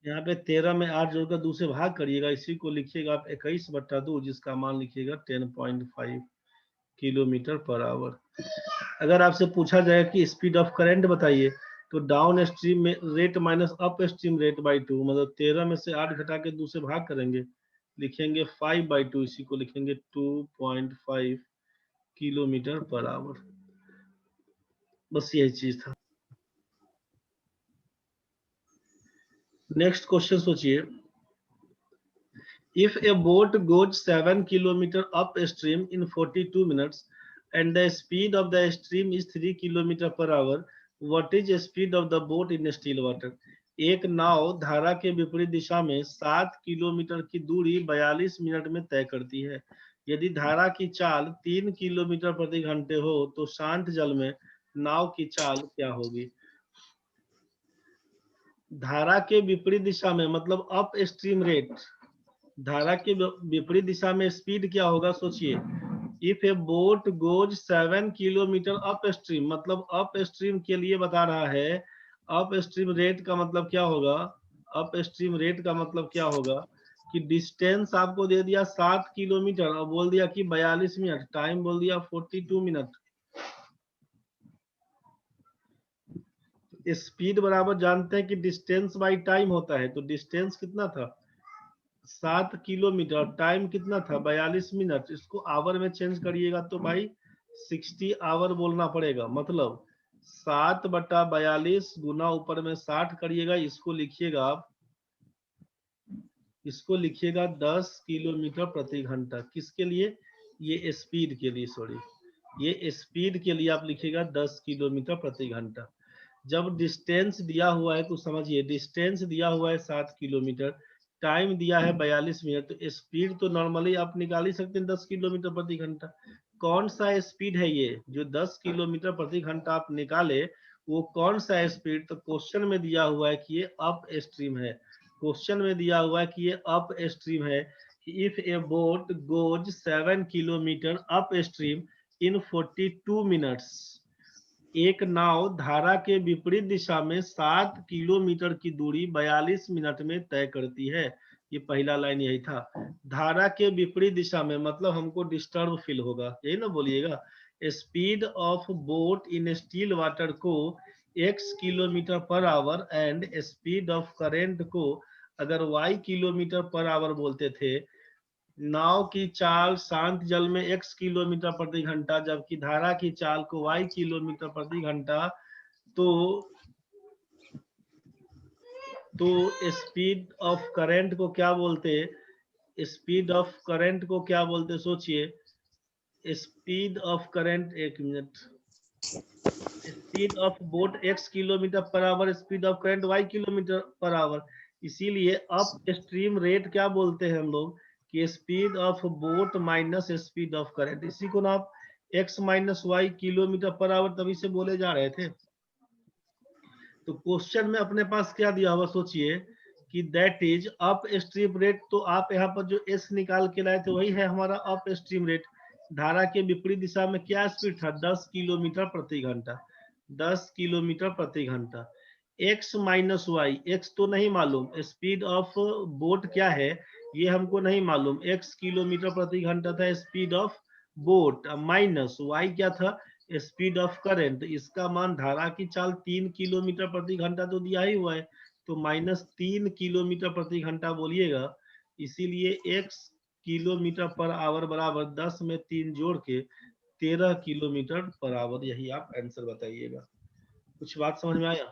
यहाँ पे 13 में 8 जोड़कर 2 से भाग करिएगा, इसी को लिखिएगा आप 21/2, जिसका मान लिखिएगा 10.5 किलोमीटर पर आवर। अगर आपसे पूछा जाए कि स्पीड ऑफ करंट बताइए, तो डाउन स्ट्रीम में rate minus up stream rate by 2, मतलब 13 में से 8 घटा के 2 से भाग करेंगे, लिखेंगे 5/2, इसी को लिखेंगे 2.5 किलोमीटर पर आवर। बस यही चीज था। नेक्स्ट क्वेश्चन सोचिए, if a boat goes 7 kilometer upstream in 42 minutes and the speed of the stream is 3 kilometer per hour, what is the speed of the boat in still water? एक नाव धारा के विपरीत दिशा में 7 किलोमीटर की दूरी 42 minute में तय करती है। यदि धारा की चाल 3 किलोमीटर प्रति घंटे हो तो शांत जल में नाव की चाल क्या होगी? धारा के विपरीत दिशा में मतलब अप स्ट्रीम रेट, धारा के विपरीत दिशा में स्पीड क्या होगा सोचिए। If A boat goes 7 kilometre up stream, मतलब अप स्ट्रीम के लिए बता रहा है। अप स्ट्रीम रेट का मतलब क्या होगा? अप स्ट्रीम रेट का मतलब क्या होगा कि डिस्टेंस आपको दे दिया 7 किलोमीटर और बोल दिया कि 42 मिनट, टाइम बोल दिया 42 मिनट। स्पीड बराबर जानते हैं कि डिस्टेंस बाई टाइम होता है, तो डिस्टेंस कितना था? 7 किलोमीटर, टाइम कितना था? 42 मिनट। इसको आवर में चेंज करिएगा तो भाई 60 आवर बोलना पड़ेगा, मतलब 7/42 गुना ऊपर में 60 करिएगा, इसको लिखिएगा आप, इसको लिखिएगा 10 किलोमीटर प्रति घंटा। किसके लिए? ये स्पीड के लिए, सॉरी, ये स्पीड के लिए आप लिखिएगा 10 किलोमीटर प्रति घंटा। जब डिस्टेंस दिया हुआ है तो समझिए, डिस्टेंस दिया हुआ है 7 किलोमीटर, टाइम दिया है 42 मिनट, तो स्पीड तो नॉर्मली आप निकाल ही सकते हैं 10 किलोमीटर प्रति घंटा। कौन सा स्पीड है ये जो 10 किलोमीटर प्रति घंटा आप निकाले? वो कौन सा स्पीड? तो क्वेश्चन में दिया हुआ है कि ये अप स्ट्रीम है। क्वेश्चन में दिया हुआ है कि ये अप स्ट्रीम है। If A boat goes 7 kilometre up stream in 42 minutes, एक नाव धारा के विपरीत दिशा में 7 किलोमीटर की दूरी 42 मिनट में तय करती है। ये पहला लाइन यही था। धारा के विपरीत दिशा में मतलब हमको डिस्टर्ब फील होगा, यही ना बोलिएगा। Speed of boat in still water को x kilometre per our and speed of current को अगर y किलोमीटर पर आवर बोलते थे। नाव की चाल शांत जल में x किलोमीटर प्रति घंटा, जबकि धारा की चाल को y किलोमीटर प्रति घंटा। तो स्पीड ऑफ करंट को क्या बोलते? स्पीड ऑफ करंट को क्या बोलते सोचिए। स्पीड ऑफ करंट, एक minute, speed of boat x kilometre per hour, speed of current y kilometre per hour. इसीलिए अप स्ट्रीम रेट क्या बोलते हैं हम लोग कि speed of boat minus speed of current. इसी को ना आप x minus Y kilometre per hour तभी से बोले जा रहे थे। तो क्वेश्चन में अपने पास क्या दिया हुआ सोचिए कि that is up stream rate. तो आप यहाँ पर जो एस निकाल के लाए थे वही है हमारा अप स्ट्रीम रेट। धारा के विपरीत दिशा में क्या स्पीड था? 10 किलोमीटर प्रति घंटा। 10 किलोमीटर प्रति घंटा। एक्स माइनस वाई, एक्स तो नहीं मालूम, स्पीड ऑफ बोट क्या है ये हमको नहीं मालूम। एक्स किलोमीटर प्रति घंटा था speed of boat, minus Y क्या था? Speed of current. इसका मान धारा की चाल 3 किलोमीटर प्रति घंटा तो दिया ही हुआ है, तो -3 किलोमीटर प्रति घंटा बोलिएगा। इसीलिए x किलोमीटर पर आवर बराबर 10 में 3 जोड़ के 13 किलोमीटर पर आवर। यही आप आंसर बताइएगा। कुछ बात समझ में आया?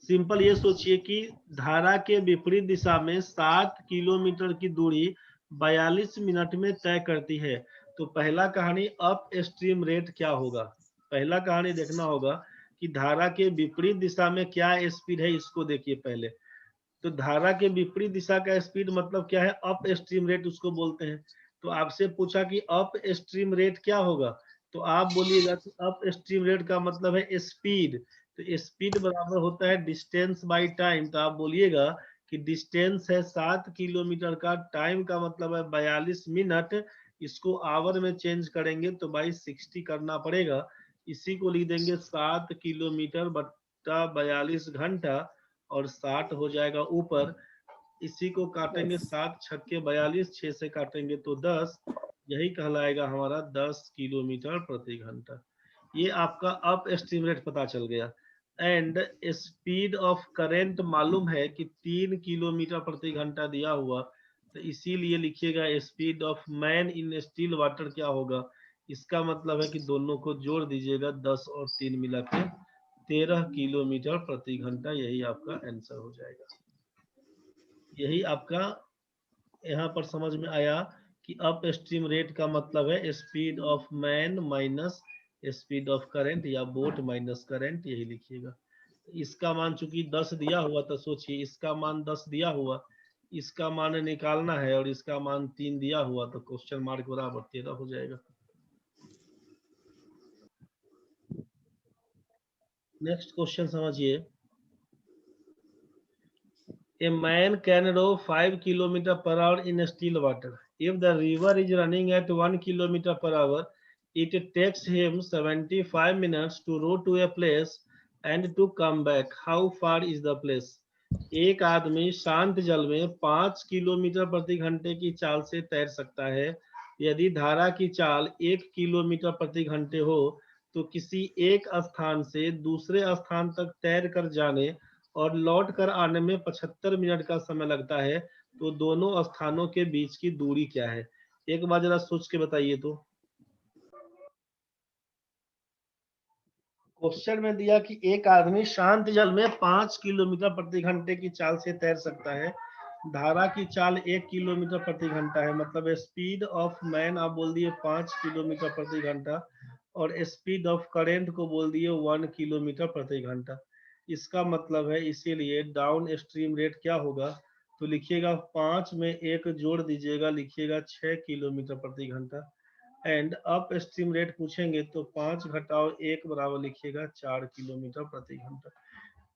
सिंपल ये सोचिए कि धारा के विपरीत दिशा में 7 किलोमीटर की दूरी 42 मिनट में तय करती है। तो पहला कहानी अप स्ट्रीम रेट क्या होगा? पहला कहानी देखना होगा कि धारा के विपरीत दिशा में क्या स्पीड है, इसको देखिए पहले। तो धारा के विपरीत दिशा का स्पीड मतलब क्या है? अप स्ट्रीम रेट उसको बोलते हैं। तो आपसे पूछा कि अप स्ट्रीम रेट क्या होगा, तो आप बोलिएगा कि अप स्ट्रीम रेट का मतलब है स्पीड। तो स्पीड बराबर होता है डिस्टेंस बाई टाइम। तो आप बोलिएगा कि डिस्टेंस है 7 किलोमीटर का, टाइम का मतलब है 42 मिनट। इसको आवर में चेंज करेंगे तो भाई 60 करना पड़ेगा। इसी को लिख देंगे 7 किलोमीटर बट्टा 42 घंटा, और 60 हो जाएगा ऊपर। इसी को काटेंगे 7 छक्के 42, 6 से काटेंगे तो 10, यही कहलाएगा हमारा 10 किलोमीटर प्रति घंटा। ये आपका अप स्ट्रीम रेट पता चल गया। एंड स्पीड ऑफ करंट मालूम है कि 3 किलोमीटर प्रति घंटा दिया हुआ, तो इसीलिए लिखिएगा speed of man in still water क्या होगा। इसका मतलब है कि दोनों को जोड़ दीजिएगा, 10 और 3 मिला के 13 किलोमीटर प्रति घंटा, यही आपका आंसर हो जाएगा। यही आपका यहाँ पर समझ में आया कि अप स्ट्रीम रेट का मतलब है speed of man minus speed of current, या बोट माइनस करंट, यही लिखिएगा। इसका मान चूंकि 10 दिया हुआ, तो सोचिए इसका मान 10 दिया हुआ, इसका मान निकालना है, और इसका मान 3 दिया हुआ, तो क्वेश्चन मार्क बराबर 13 हो जाएगा। नेक्स्ट क्वेश्चन समझिए। A man can row 5 km per hour in still water. If the river is running at 1 km per hour, it takes him 75 minutes to row to a place and to come back. How far is the place? एक आदमी शांत जल में 5 kilometre प्रति घंटे की चाल से तैर सकता है। यदि धारा की चाल 1 किलोमीटर प्रति घंटे हो, तो किसी एक स्थान से दूसरे स्थान तक तैर कर जाने और लौट कर आने में 75 मिनट का समय लगता है, तो दोनों स्थानों के बीच की दूरी क्या है? एक बार जरा सोच के बताइए। तो क्वेश्चन में दिया कि एक आदमी शांत जल में 5 किलोमीटर प्रति घंटे की चाल से तैर सकता है, धारा की चाल 1 किलोमीटर प्रति घंटा है, मतलब स्पीड ऑफ मैन आप बोल दिए 5 किलोमीटर प्रति घंटा, और स्पीड ऑफ करेंट को बोल दिए 1 किलोमीटर प्रति घंटा। इसका मतलब है, इसीलिए डाउन स्ट्रीम रेट क्या होगा, तो लिखिएगा 5 में 1 जोड़ दीजिएगा, लिखिएगा 6 किलोमीटर प्रति घंटा। एंड अप स्ट्रीम रेट पूछेंगे तो 5 घटाओ 1 बराबर लिखिएगा 4 किलोमीटर प्रति घंटा।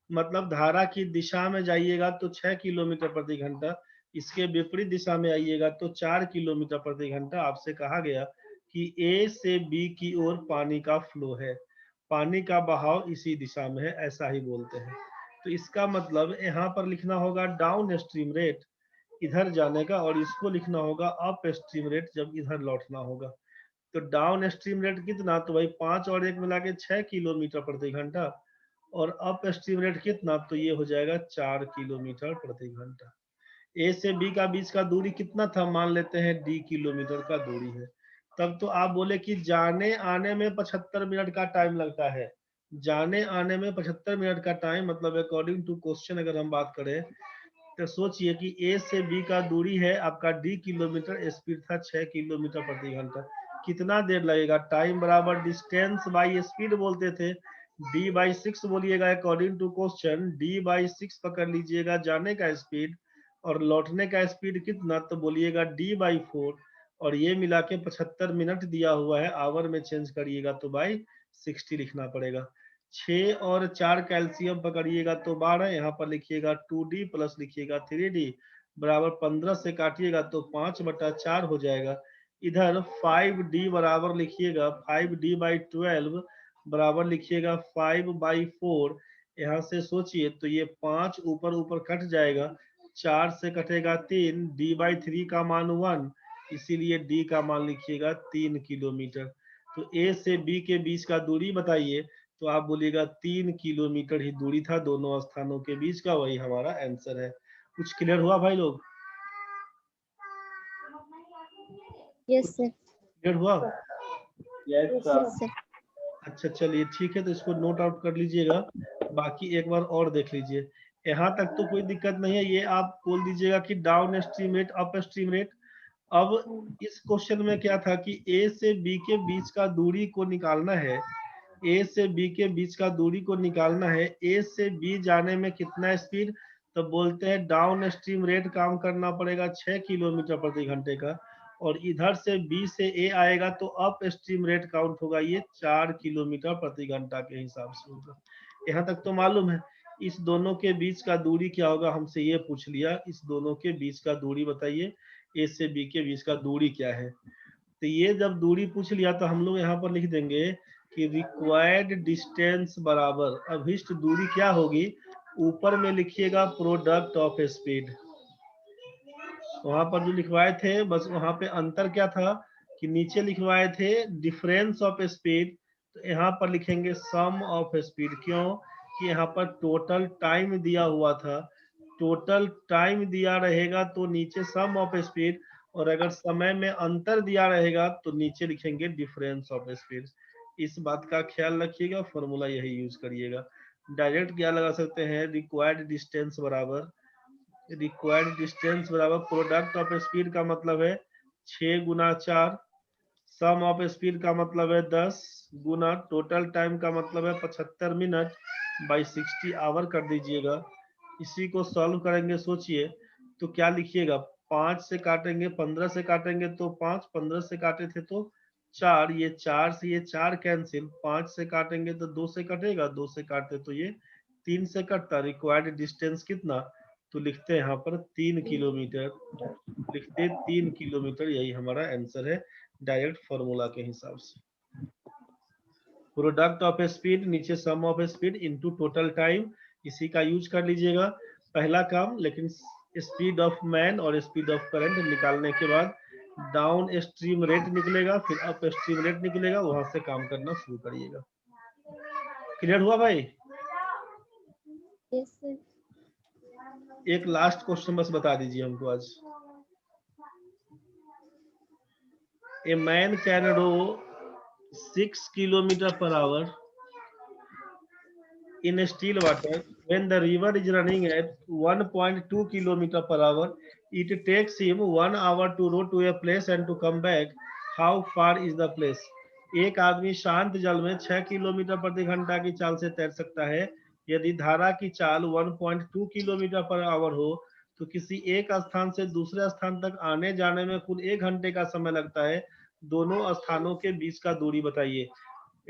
मतलब धारा की दिशा में जाइएगा तो 6 किलोमीटर प्रति घंटा, इसके विपरीत दिशा में आइएगा तो 4 किलोमीटर प्रति घंटा। आपसे कहा गया कि ए से बी की ओर पानी का फ्लो है, पानी का बहाव इसी दिशा में है, ऐसा ही बोलते हैं। तो इसका मतलब यहाँ पर लिखना होगा डाउन स्ट्रीम रेट इधर जाने का, और इसको लिखना होगा अप स्ट्रीम रेट जब इधर लौटना होगा। तो डाउन स्ट्रीम रेट कितना, तो भाई 5 और 1 मिला के 6 किलोमीटर प्रति घंटा, और अप स्ट्रीम रेट कितना, तो ये हो जाएगा 4 किलोमीटर प्रति घंटा। ए से बी का बीच का दूरी कितना था, मान लेते हैं डी किलोमीटर का दूरी है। तब तो आप बोले कि जाने आने में 75 मिनट का टाइम लगता है, जाने आने में 75 मिनट का टाइम, मतलब अकॉर्डिंग टू क्वेश्चन अगर हम बात करें, तो सोचिए कि ए से बी का दूरी है आपका डी किलोमीटर, स्पीड था 6 किलोमीटर प्रति घंटा, कितना देर लगेगा, टाइम बराबर डिस्टेंस बाई स्पीड बोलते थे, डी बाई 6 बोलिएगा according to question, D by 6 पकड़ लीजिएगा जाने का स्पीड, और लौटने का स्पीड कितना, तो बोलिएगा डी बाई 4, और ये मिला के 75 मिनट दिया हुआ है, आवर में चेंज करिएगा तो बाई 60 लिखना पड़ेगा। 6 और 4 कैल्शियम पकड़िएगा तो 12, यहाँ पर लिखिएगा 2d प्लस लिखिएगा 3d बराबर 15 से काटिएगा तो 5/4 हो जाएगा। इधर 5d बराबर लिखिएगा 5d बाई 12 बराबर लिखिएगा 5/4। यहाँ से सोचिए तो ये 5 ऊपर ऊपर कट जाएगा, 4 से कटेगा 3, d बाई 3 का मान 1, इसीलिए d का मान लिखिएगा 3 किलोमीटर। तो ए से बी के बीच का दूरी बताइए, तो आप बोलिएगा 3 किलोमीटर ही दूरी था दोनों स्थानों के बीच का, वही हमारा आंसर है। कुछ क्लियर हुआ भाई लोग? Yes sir. क्लियर हुआ? Yes sir. अच्छा चलिए ठीक है, तो इसको नोट आउट कर लीजिएगा, बाकी एक बार और देख लीजिए। यहाँ तक तो कोई दिक्कत नहीं है, ये आप बोल दीजिएगा कि down stream rate up stream rate. अब इस क्वेश्चन में क्या था कि ए से बी के बीच का दूरी को निकालना है, ए से बी के बीच का दूरी को निकालना है, ए से बी जाने में कितना स्पीड, तो बोलते हैं डाउन स्ट्रीम रेट काम करना पड़ेगा 6 किलोमीटर प्रति घंटे का, और इधर से बी से ए आएगा तो अप स्ट्रीम रेट काउंट होगा ये 4 किलोमीटर प्रति घंटा के हिसाब से होगा। यहाँ तक तो मालूम है। इस दोनों के बीच का दूरी क्या होगा, हमसे ये पूछ लिया, इस दोनों के बीच का दूरी बताइए, ए से बी के बीच का दूरी क्या है। तो ये जब दूरी पूछ लिया तो हम लोग यहाँ पर लिख देंगे कि रिक्वायर्ड डिस्टेंस बराबर अभिष्ट दूरी क्या होगी, ऊपर में लिखिएगा प्रोडक्ट ऑफ स्पीड। वहां पर जो लिखवाए थे बस वहां पे अंतर क्या था कि नीचे लिखवाए थे डिफरेंस ऑफ स्पीड, तो यहाँ पर लिखेंगे सम ऑफ स्पीड। क्यों कि यहाँ पर टोटल टाइम दिया हुआ था, टोटल टाइम दिया रहेगा तो नीचे सम ऑफ स्पीड, और अगर समय में अंतर दिया रहेगा तो नीचे लिखेंगे डिफरेंस ऑफ स्पीड। इस बात का ख्याल रखिएगा, फॉर्मूला यही यूज करिएगा। डायरेक्ट क्या लगा सकते हैं, रिक्वायर्ड डिस्टेंस बराबर, रिक्वायर्ड डिस्टेंस बराबर प्रोडक्ट ऑफ स्पीड का मतलब है 6 गुना 4, सम ऑफ स्पीड का मतलब है 10 गुना टोटल टाइम का मतलब है 75 मिनट बाई 60 आवर कर दीजिएगा। इसी को सॉल्व करेंगे, सोचिए तो क्या लिखिएगा, 5 से काटेंगे 15 से काटेंगे तो 5, 15 से काटे थे तो 4, ये 4 से ये 4 कैंसिल, 5 से काटेंगे तो 2 से कटेगा, 2 से काटे तो ये 3 से कटता। रिक्वायर्ड डिस्टेंस कितना, तो लिखते हैं यहाँ पर 3 किलोमीटर, लिखते 3 किलोमीटर, यही हमारा आंसर है डायरेक्ट फॉर्मूला के हिसाब से। प्रोडक्ट ऑफ स्पीड नीचे sum of speed into total time, इसी का यूज कर लीजिएगा पहला काम। लेकिन स्पीड ऑफ मैन और स्पीड ऑफ करंट निकालने के बाद डाउन स्ट्रीम रेट निकलेगा, फिर अप स्ट्रीम रेट निकलेगा, वहां से काम करना शुरू करिएगा। क्लियर हुआ भाई? Yes, sir. एक लास्ट क्वेश्चन बस बता दीजिए हमको आज। A man can row 6 kilometer per hour in still water when the river is running at 1.2 kilometer per hour. It takes him 1 hour to row to a place and to come back. How far is the place? एक आदमी शांत जल में 6 kilometre प्रति घंटा की चाल से तैर सकता है। यदि धारा की चाल 1.2 किलोमीटर पर आवर हो तो किसी एक स्थान से दूसरे स्थान तक आने जाने में कुल 1 घंटे का समय लगता है। दोनों स्थानों के बीच का दूरी बताइए।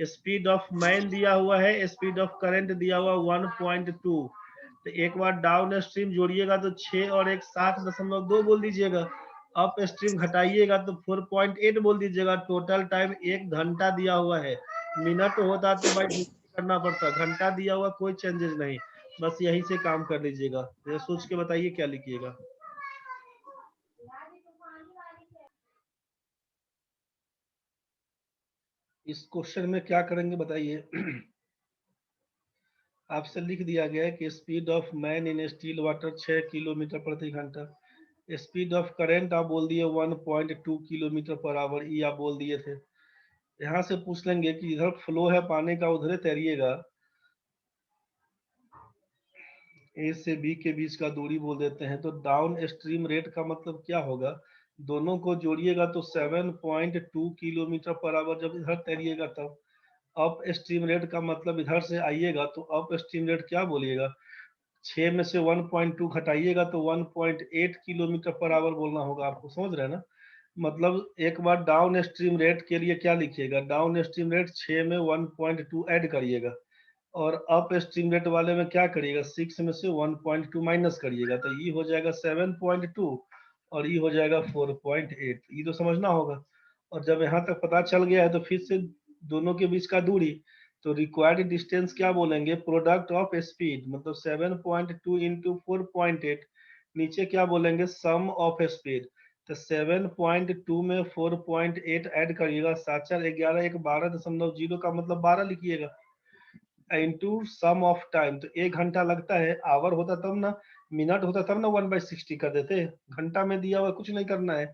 स्पीड ऑफ मैन दिया हुआ है, स्पीड ऑफ करंट दिया हुआ 1.2, तो एक बार डाउन स्ट्रीम जोड़िएगा तो 6 और 1 7.2 बोल दीजिएगा, अप स्ट्रीम घटाइएगा तो 4.8 बोल दीजिएगा। टोटल टाइम 1 घंटा दिया हुआ है, मिनट होता तो भाई करना पड़ता, घंटा दिया हुआ कोई चेंजेस नहीं, बस यही से काम कर लीजिएगा। ये सोच के बताइए क्या लिखिएगा। इस क्वेश्चन में क्या करेंगे बताइए। आपसे लिख दिया गया है कि speed of man in still water 6 kilometre प्रति घंटा, स्पीड ऑफ करंट आप बोल दिए 1.2 किलोमीटर पर आवर, ये आप बोल दिए थे। यहाँ से पूछ लेंगे कि इधर फ्लो है पानी का, उधर तैरिएगा, ए से बी के बीच का दूरी बोल देते हैं, तो डाउन स्ट्रीम रेट का मतलब क्या होगा, दोनों को जोड़िएगा तो 7.2 किलोमीटर पर आवर जब इधर तैरिएगा तब। अप स्ट्रीम रेट का मतलब इधर से आइएगा तो अप स्ट्रीम रेट क्या बोलिएगा, 6 में से 1.2 घटाइएगा तो 1.8 किलोमीटर पर आवर बोलना होगा आपको, समझ रहे हैं ना। मतलब एक बार डाउन स्ट्रीम रेट के लिए क्या लिखिएगा, डाउन स्ट्रीम रेट 6 में 1.2 ऐड करिएगा, और अप स्ट्रीम रेट वाले में क्या करिएगा, 6 में से 1.2 माइनस करिएगा, तो ये हो जाएगा 7.2 और ये हो जाएगा 4.8। ये तो समझना होगा। और जब यहाँ तक पता चल गया है तो फिर से दोनों के बीच का दूरी, तो रिक्वायर्ड डिस्टेंस क्या बोलेंगे, प्रोडक्ट ऑफ स्पीड, मतलब 7.2 इंटू 4.8, नीचे क्या बोलेंगे, सम ऑफ स्पीड। तो 7.2 में 4.8 ऐड करिएगा, 7 4 11, एक 12.0 का मतलब 12 लिखिएगा, इंटू सम ऑफ टाइम, तो 1 घंटा लगता है, आवर होता तब ना, मिनट होता तब ना 1/60 कर देते, घंटा में दिया हुआ कुछ नहीं करना है।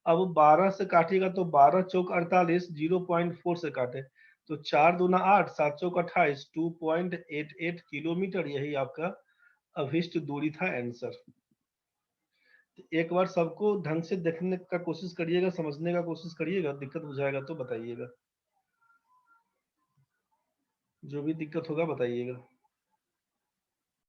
अब 12 से काटिएगा तो 12 चौक 48, 0.4 से काटे तो 4 दूना 8, 7 चौक 28, 2.88 किलोमीटर, यही आपका अभिष्ट दूरी था आंसर। एक बार सबको ढंग से देखने का कोशिश करिएगा, समझने का कोशिश करिएगा, दिक्कत बुझाएगा तो बताइएगा, जो भी दिक्कत होगा बताइएगा।